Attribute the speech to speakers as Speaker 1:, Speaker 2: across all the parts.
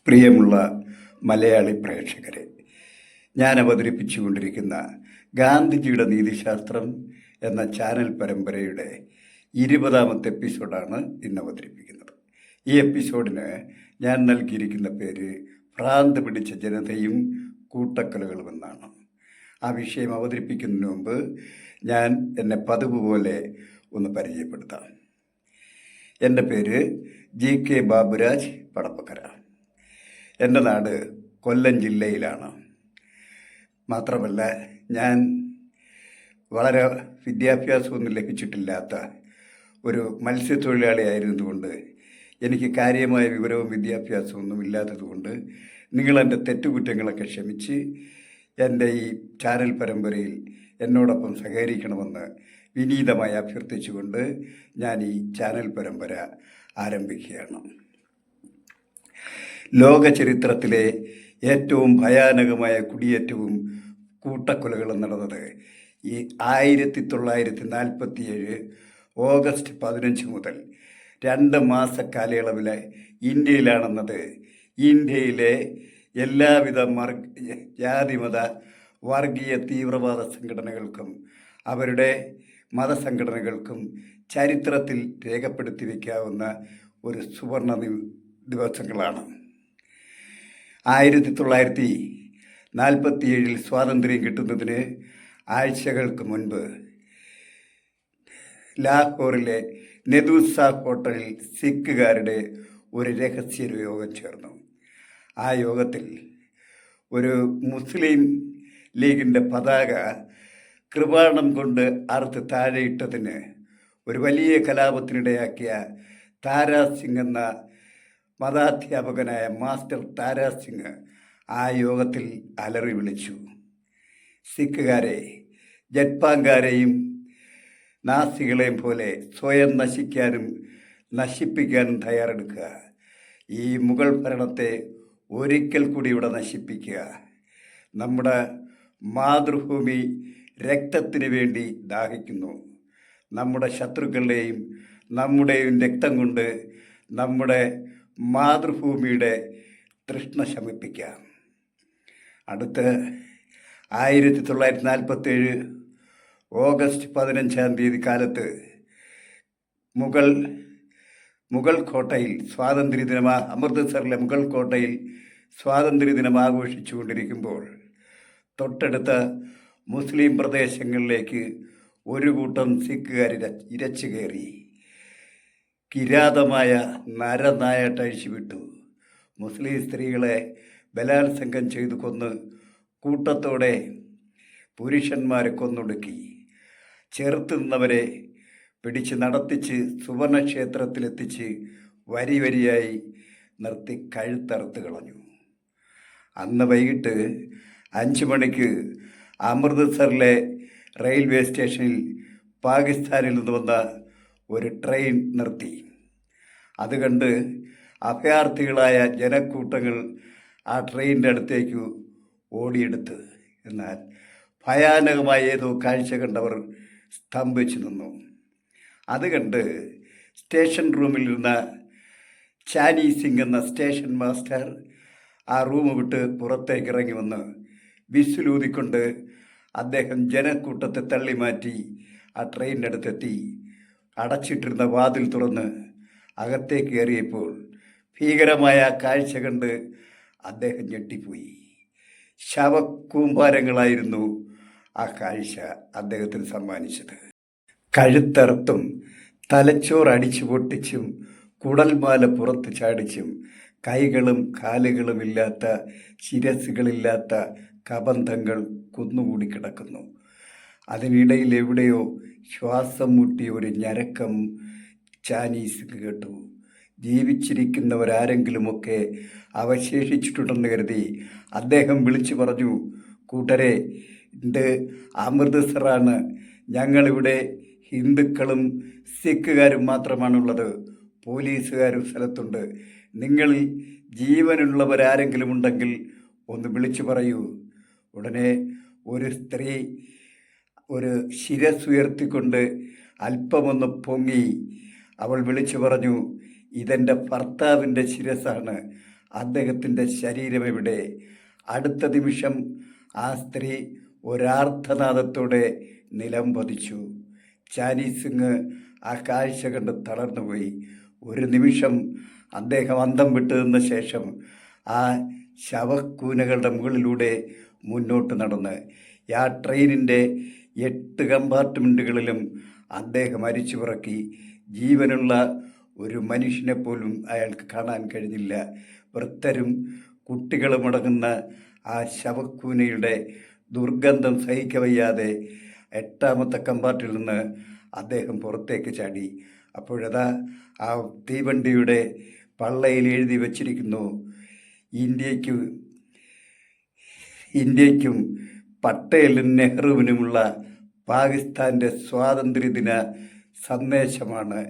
Speaker 1: പ്രിയമുള്ള മലയാളി പ്രേക്ഷകരെ, ഞാൻ അവതരിപ്പിച്ചുകൊണ്ടിരിക്കുന്ന ഗാന്ധിജിയുടെ നീതിശാസ്ത്രം എന്ന ചാനൽ പരമ്പരയുടെ 20ാമത്തെ എപ്പിസോഡാണ് ഇന്ന് അവതരിപ്പിക്കുന്നത്. ഈ എപ്പിസോഡിന് ഞാൻ നൽകിയിരിക്കുന്ന പേര് ഭ്രാന്ത് പിടിച്ച ജനതയും കൂട്ടക്കൊലകളുമെന്നാണ്. ആ വിഷയം അവതരിപ്പിക്കുന്നതിന് മുമ്പ് ഞാൻ എന്നെ പതിവ് പോലെ ഒന്ന് പരിചയപ്പെടുത്താം. എൻ്റെ പേര് GK ബാബുരാജ് പടപ്പക്കര. എൻ്റെ നാട് കൊല്ലം ജില്ലയിലാണ്. മാത്രമല്ല, ഞാൻ വളരെ വിദ്യാഭ്യാസമൊന്നും ലഭിച്ചിട്ടില്ലാത്ത ഒരു മത്സ്യത്തൊഴിലാളി ആയിരുന്നതുകൊണ്ട് എനിക്ക് കാര്യമായ വിവരവും വിദ്യാഭ്യാസമൊന്നും ഇല്ലാത്തതുകൊണ്ട് നിങ്ങളെൻ്റെ തെറ്റുകുറ്റങ്ങളൊക്കെ ക്ഷമിച്ച് എൻ്റെ ഈ ചാനൽ പരമ്പരയിൽ എന്നോടൊപ്പം സഹകരിക്കണമെന്ന് വിനീതമായി അഭ്യർത്ഥിച്ചുകൊണ്ട് ഞാൻ ഈ ചാനൽ പരമ്പര ആരംഭിക്കുകയാണ്. ലോക ചരിത്രത്തിലെ ഏറ്റവും ഭയാനകമായ കുടിയേറ്റവും കൂട്ടക്കൊലകളും നടന്നത് ഈ 1947 ഓഗസ്റ്റ് 15 മുതൽ 2 മാസ കാലയളവിലെ ഇന്ത്യയിലാണെന്നത് ഇന്ത്യയിലെ എല്ലാവിധ ജാതിമത വർഗീയ തീവ്രവാദ സംഘടനകൾക്കും അവരുടെ മതസംഘടനകൾക്കും ചരിത്രത്തിൽ രേഖപ്പെടുത്തി വയ്ക്കാവുന്ന ഒരു സുവർണ ദിവസങ്ങളാണ്. 1947 സ്വാതന്ത്ര്യം കിട്ടുന്നതിന് ആഴ്ചകൾക്ക് മുൻപ് ലാഹോറിലെ നെദൂസ ഹോട്ടലിൽ സിഖുകാരുടെ ഒരു രഹസ്യ യോഗം ചേർന്നു. ആ യോഗത്തിൽ ഒരു മുസ്ലിം ലീഗിൻ്റെ പതാക കൃപാണം കൊണ്ട് അറുത്ത് താഴെയിട്ടതിന് ഒരു വലിയ കലാപത്തിനിടയാക്കിയ താരാ സിംഗ് എന്ന മതാധ്യാപകനായ മാസ്റ്റർ താരാ സിംഗ് ആ യോഗത്തിൽ അലറി വിളിച്ചു, സിഖുകാരെ ജറ്റ്പാങ്കാരെയും നാസികളെയും പോലെ സ്വയം നശിക്കാനും നശിപ്പിക്കാനും തയ്യാറെടുക്കുക. ഈ മുഗൾ ഭരണത്തെ ഒരിക്കൽ കൂടി ഇവിടെ നശിപ്പിക്കുക. നമ്മുടെ മാതൃഭൂമി രക്തത്തിന് വേണ്ടി ദാഹിക്കുന്നു. നമ്മുടെ ശത്രുക്കളുടെയും നമ്മുടെയും രക്തം കൊണ്ട് നമ്മുടെ മാതൃഭൂമിയുടെ തൃഷ്ണ ശമിപ്പിക്കാം. അടുത്ത് 1947 ഓഗസ്റ്റ് 15 കാലത്ത് മുഗൾ കോട്ടയിൽ സ്വാതന്ത്ര്യദിനം അമൃത്സറിലെ മുഗൾ കോട്ടയിൽ സ്വാതന്ത്ര്യദിനം ആഘോഷിച്ചുകൊണ്ടിരിക്കുമ്പോൾ തൊട്ടടുത്ത മുസ്ലിം പ്രദേശങ്ങളിലേക്ക് ഒരു കൂട്ടം സിഖുകാർ ഇരച്ചു കയറി കിരാതമായ നരനായാട്ടഴിച്ചു വിട്ടു. മുസ്ലിം സ്ത്രീകളെ ബലാത്സംഗം ചെയ്തു കൊന്ന് കൂട്ടത്തോടെ പുരുഷന്മാരെ കൊന്നൊടുക്കി. ചെറുത്തു നിന്നവരെ പിടിച്ച് നടത്തിച്ച് സുവർണക്ഷേത്രത്തിലെത്തിച്ച് വരി വരിയായി നിർത്തി കഴുത്തറുത്ത് കളഞ്ഞു. അന്ന് വൈകിട്ട് 5 മണിക്ക് അമൃത്സറിലെ റെയിൽവേ സ്റ്റേഷനിൽ പാകിസ്ഥാനിൽ നിന്ന് വന്ന ഒരു ട്രെയിൻ നിർത്തി. അത് കണ്ട് അഭയാർത്ഥികളായ ജനക്കൂട്ടങ്ങൾ ആ ട്രെയിനിൻ്റെ അടുത്തേക്ക് ഓടിയെടുത്ത്. എന്നാൽ ഭയാനകമായ ഏതോ കാഴ്ച കണ്ടവർ സ്തംഭിച്ചു നിന്നു. അത് കണ്ട് സ്റ്റേഷൻ റൂമിലിരുന്ന ചാനി സിംഗ് എന്ന സ്റ്റേഷൻ മാസ്റ്റർ ആ റൂം വിട്ട് പുറത്തേക്ക് ഇറങ്ങി വന്ന് വിസിലൂതിക്കൊണ്ട് അദ്ദേഹം ജനക്കൂട്ടത്തെ തള്ളി മാറ്റി ആ ട്രെയിനിൻ്റെ അടുത്തെത്തി അടച്ചിട്ടിരുന്ന വാതിൽ തുറന്ന് അകത്തേക്ക് കയറിയപ്പോൾ ഭീകരമായ കാഴ്ച കണ്ട് അദ്ദേഹം ഞെട്ടിപ്പോയി. ശവക്കൂമ്പാരങ്ങളായിരുന്നു ആ കാഴ്ച അദ്ദേഹത്തിന് സമ്മാനിച്ചത്. കഴുത്തറുത്തും തലച്ചോറടിച്ചു പൊട്ടിച്ചും കുടൽമാല പുറത്ത് ചാടിച്ചും കൈകളും കാലുകളും ഇല്ലാത്ത ശിരസുകളില്ലാത്ത കബന്ധങ്ങൾ കുന്നുകൂടി കിടക്കുന്നു. അതിനിടയിൽ എവിടെയോ ശ്വാസം മുട്ടിയ ഒരു ഞരക്കം ചാനീസ് കേട്ടു. ജീവിച്ചിരിക്കുന്നവരാരെങ്കിലുമൊക്കെ അവശേഷിച്ചിട്ടുണ്ടെന്ന് കരുതി അദ്ദേഹം വിളിച്ചു പറഞ്ഞു, കൂട്ടരെ, ഇത് അമൃത്സറാണ്. ഞങ്ങളിവിടെ ഹിന്ദുക്കളും സിഖുകാരും മാത്രമാണുള്ളത്. പോലീസുകാരും സ്ഥലത്തുണ്ട്. നിങ്ങളിൽ ജീവനുള്ളവരാരെങ്കിലും ഉണ്ടെങ്കിൽ ഒന്ന് വിളിച്ചു പറയൂ. ഉടനെ ഒരു സ്ത്രീ ഒരു ശിരസുയർത്തിക്കൊണ്ട് അല്പമൊന്ന് പൊങ്ങി അവൾ വിളിച്ചു പറഞ്ഞു, ഇതെൻ്റെ ഭർത്താവിൻ്റെ ശിരസാണ്. അദ്ദേഹത്തിൻ്റെ ശരീരം എവിടെ? അടുത്ത നിമിഷം ആ സ്ത്രീ ഒരാർത്തനാദത്തോടെ നിലം പതിച്ചു. ചാനി സിംഗ് ആ കാഴ്ച കണ്ട് തളർന്നുപോയി. ഒരു നിമിഷം അദ്ദേഹം അന്തം വിട്ടു നിന്ന ശേഷം ആ ശവക്കൂനകളുടെ മുകളിലൂടെ മുന്നോട്ട് നടന്ന് ആ ട്രെയിനിൻ്റെ 8 കമ്പാർട്ട്മെൻറ്റുകളിലും അദ്ദേഹം അരിച്ചു പിറക്കി. ജീവനുള്ള ഒരു മനുഷ്യനെ പോലും അയാൾക്ക് കാണാൻ കഴിഞ്ഞില്ല. വൃദ്ധരും കുട്ടികളും അടങ്ങുന്ന ആ ശവക്കൂനയുടെ ദുർഗന്ധം സഹിക്കവയ്യാതെ 8ാമത്തെ കമ്പാർട്ടിൽ നിന്ന് അദ്ദേഹം പുറത്തേക്ക് ചാടി. അപ്പോഴതാ ആ തീവണ്ടിയുടെ പള്ളയിൽ എഴുതി വച്ചിരിക്കുന്നു, ഇന്ത്യക്കും പട്ടേലും നെഹ്റുവിനുമുള്ള പാകിസ്ഥാൻ്റെ സ്വാതന്ത്ര്യദിന സന്ദേശമാണ്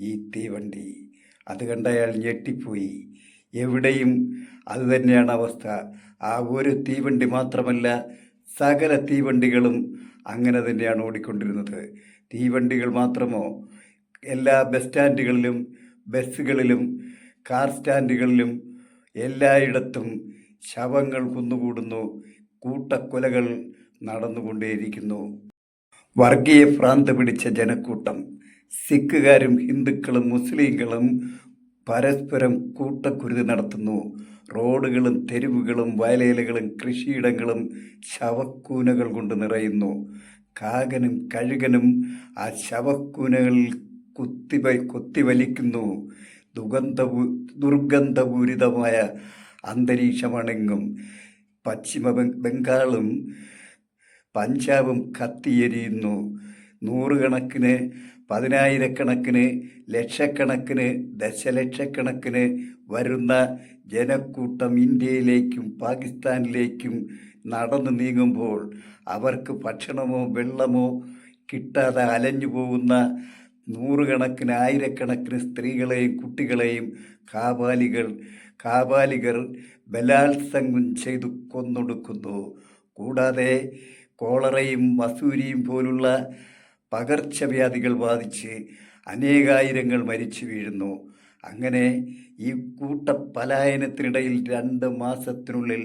Speaker 1: ഈ തീവണ്ടി. അത് കണ്ട് അയാൾ ഞെട്ടിപ്പോയി. എവിടെയും അതുതന്നെയാണ് അവസ്ഥ. ആ ഒരു തീവണ്ടി മാത്രമല്ല, സകല തീവണ്ടികളും അങ്ങനെ തന്നെയാണ് ഓടിക്കൊണ്ടിരുന്നത്. തീവണ്ടികൾ മാത്രമോ, എല്ലാ ബസ് സ്റ്റാൻഡുകളിലും, ബസ്സുകളിലും, കാർ സ്റ്റാൻഡുകളിലും എല്ലായിടത്തും ശവങ്ങൾ കുന്നുകൂടുന്നു. കൂട്ടക്കൊലകൾ നടന്നുകൊണ്ടേയിരിക്കുന്നു. വർഗീയ ഭ്രാന്ത് പിടിച്ച ജനക്കൂട്ടം, സിഖുകാരും ഹിന്ദുക്കളും മുസ്ലിങ്ങളും പരസ്പരം കൂട്ടക്കുരുതി നടത്തുന്നു. റോഡുകളും തെരുവുകളും വയലേലകളും കൃഷിയിടങ്ങളും ശവക്കൂനകൾ കൊണ്ട് നിറയുന്നു. കാകനും കഴുകനും ആ ശവക്കൂനകളിൽ കുത്തിവലിക്കുന്നു. ദുർഗന്ധപൂരിതമായ അന്തരീക്ഷമണെങ്ങും. പശ്ചിമ ബംഗാളും പഞ്ചാബും കത്തിയെരിയുന്നു. നൂറുകണക്കിന്, പതിനായിരക്കണക്കിന്, ലക്ഷക്കണക്കിന്, ദശലക്ഷക്കണക്കിന് വരുന്ന ജനക്കൂട്ടം ഇന്ത്യയിലേക്കും പാകിസ്ഥാനിലേക്കും നടന്നു നീങ്ങുമ്പോൾ അവർക്ക് ഭക്ഷണമോ വെള്ളമോ കിട്ടാതെ അലഞ്ഞു പോകുന്ന നൂറുകണക്കിന്, ആയിരക്കണക്കിന് സ്ത്രീകളെയും കുട്ടികളെയും കാപാലികർ ബലാത്സംഗം ചെയ്തു കൊന്നൊടുക്കുന്നു. കൂടാതെ കോളറയും മസൂരിയും പോലുള്ള പകർച്ചവ്യാധികൾ ബാധിച്ച് അനേകായിരങ്ങൾ മരിച്ചു വീഴുന്നു. അങ്ങനെ ഈ കൂട്ടപലായനത്തിനിടയിൽ 2 മാസത്തിനുള്ളിൽ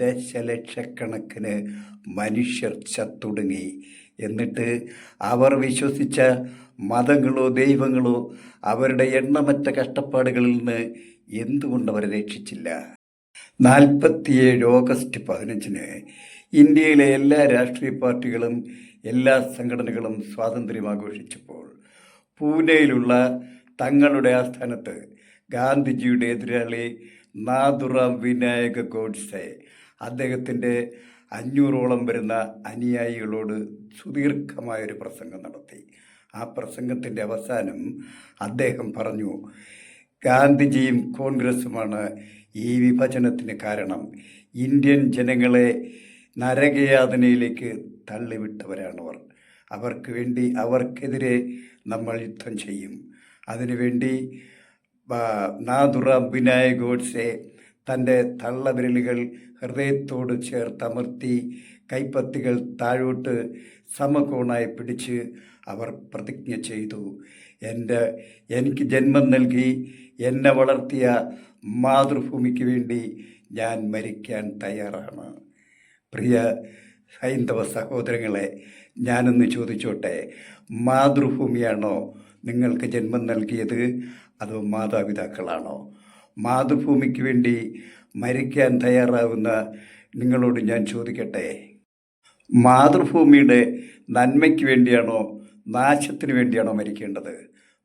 Speaker 1: ദശലക്ഷക്കണക്കിന് മനുഷ്യർ ചത്തൊടുങ്ങി. എന്നിട്ട് അവർ വിശ്വസിച്ച മതങ്ങളോ ദൈവങ്ങളോ അവരുടെ എണ്ണമറ്റ കഷ്ടപ്പാടുകളിൽ നിന്ന് എന്തുകൊണ്ട് അവരെ രക്ഷിച്ചില്ല? 47 ഓഗസ്റ്റ് 15-ന് ഇന്ത്യയിലെ എല്ലാ രാഷ്ട്രീയ പാർട്ടികളും എല്ലാ സംഘടനകളും സ്വാതന്ത്ര്യം ആഘോഷിച്ചപ്പോൾ പൂനെയിലുള്ള തങ്ങളുടെ ആസ്ഥാനത്ത് ഗാന്ധിജിയുടെ എതിരാളി നാഥുറാം വിനായക ഗോഡ്സെ അദ്ദേഹത്തിൻ്റെ 500ഓളം വരുന്ന അനുയായികളോട് സുദീർഘമായൊരു പ്രസംഗം നടത്തി. ആ പ്രസംഗത്തിൻ്റെ അവസാനം അദ്ദേഹം പറഞ്ഞു, ഗാന്ധിജിയും കോൺഗ്രസുമാണ് ഈ വിഭജനത്തിന് കാരണം. ഇന്ത്യൻ ജനങ്ങളെ നരകയാതനയിലേക്ക് തള്ളിവിട്ടവരാണവർ. അവർക്കെതിരെ നമ്മൾ യുദ്ധം ചെയ്യും. അതിനുവേണ്ടി നാഥുറാം വിനായക ഗോഡ്സെ തൻ്റെ തള്ളവിരലുകൾ ഹൃദയത്തോട് ചേർത്തമർത്തി കൈപ്പത്തികൾ താഴോട്ട് സമകോണായി പിടിച്ച് അവർ പ്രതിജ്ഞ ചെയ്തു, എനിക്ക് ജന്മം നൽകി എന്നെ വളർത്തിയ മാതൃഭൂമിക്ക് വേണ്ടി ഞാൻ മരിക്കാൻ തയ്യാറാണ്. പ്രിയ ഹൈന്ദവ സഹോദരങ്ങളെ, ഞാനൊന്ന് ചോദിച്ചോട്ടെ, മാതൃഭൂമിയാണോ നിങ്ങൾക്ക് ജന്മം നൽകിയത്, അതോ മാതാപിതാക്കളാണോ? മാതൃഭൂമിക്ക് വേണ്ടി മരിക്കാൻ തയ്യാറാവുന്ന നിങ്ങളോട് ഞാൻ ചോദിക്കട്ടെ, മാതൃഭൂമിയുടെ നന്മയ്ക്ക് വേണ്ടിയാണോ നാശത്തിന് വേണ്ടിയാണോ മരിക്കേണ്ടത്?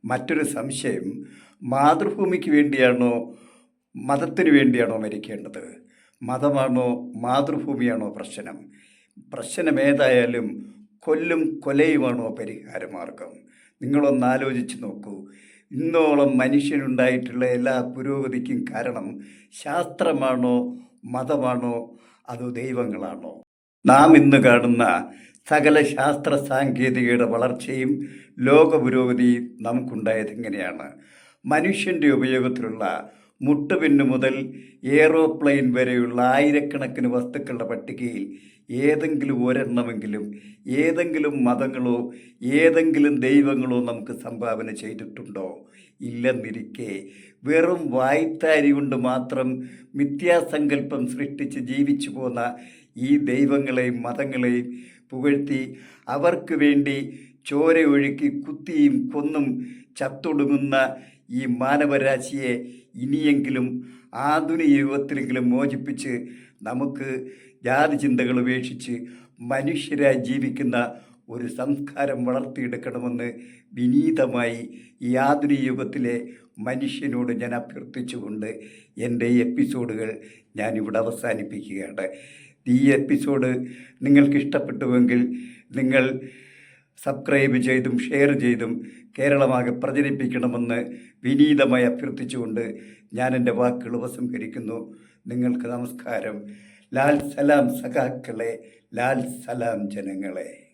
Speaker 1: മറ്റൊരു സംശയം, മാതൃഭൂമിക്ക് വേണ്ടിയാണോ മതത്തിന് വേണ്ടിയാണോ മരിക്കേണ്ടത്? മതമാണോ മാതൃഭൂമിയാണോ പ്രശ്നം ഏതായാലും കൊല്ലും കൊലയുമാണോ പരിഹാരമാർഗം? നിങ്ങളൊന്ന് ആലോചിച്ച് നോക്കൂ. ഇന്നോളം മനുഷ്യനുണ്ടായിട്ടുള്ള എല്ലാ പുരോഗതിക്കും കാരണം ശാസ്ത്രമാണോ മതമാണോ അതോ ദൈവങ്ങളാണോ? നാം ഇന്ന് കാണുന്ന സകല ശാസ്ത്ര സാങ്കേതികയുടെ വളർച്ചയും ലോക പുരോഗതിയും നമുക്കുണ്ടായത് എങ്ങനെയാണ്? മനുഷ്യൻ്റെ ഉപയോഗത്തിലുള്ള മുട്ടുപിന്നു മുതൽ എയ്റോപ്ലെയിൻ വരെയുള്ള ആയിരക്കണക്കിന് വസ്തുക്കളുടെ പട്ടികയിൽ ഏതെങ്കിലും ഒരെണ്ണമെങ്കിലും ഏതെങ്കിലും മതങ്ങളോ ഏതെങ്കിലും ദൈവങ്ങളോ നമുക്ക് സംഭാവന ചെയ്തിട്ടുണ്ടോ? ഇല്ലെന്നിരിക്കെ വെറും വായ്ത്താരി കൊണ്ട് മാത്രം മിഥ്യാസങ്കല്പം സൃഷ്ടിച്ച് ജീവിച്ചു പോന്ന ഈ ദൈവങ്ങളെയും മതങ്ങളെയും പുകഴ്ത്തി അവർക്ക് വേണ്ടി ചോരയൊഴുക്കി കുത്തിയും കൊന്നും ചത്തൊടുങ്ങുന്ന ഈ മാനവരാശിയെ ഇനിയെങ്കിലും ആധുനിക യുഗത്തിലെങ്കിലും മോചിപ്പിച്ച് നമുക്ക് ജാതി ചിന്തകൾ ഉപേക്ഷിച്ച് മനുഷ്യരായി ജീവിക്കുന്ന ഒരു സംസ്കാരം വളർത്തിയെടുക്കണമെന്ന് വിനീതമായി ഈ ആധുനിക യുഗത്തിലെ മനുഷ്യനോട് ഞാൻ അഭ്യർത്ഥിച്ചുകൊണ്ട് എൻ്റെ ഈ എപ്പിസോഡുകൾ ഞാനിവിടെ അവസാനിപ്പിക്കുകയാണ്. ഈ എപ്പിസോഡ് നിങ്ങൾക്ക് ഇഷ്ടപ്പെട്ടുവെങ്കിൽ നിങ്ങൾ സബ്സ്ക്രൈബ് ചെയ്തും ഷെയർ ചെയ്തും കേരളമാകെ പ്രചരിപ്പിക്കണമെന്ന് വിനീതമായി അഭ്യർത്ഥിച്ചുകൊണ്ട് ഞാൻ എൻ്റെ വാക്കുകൾ ഉപസംഹരിക്കുന്നു. നിങ്ങൾക്ക് നമസ്കാരം. ലാൽ സലാം സഖാക്കളെ, ലാൽ സലാം ജനങ്ങളെ.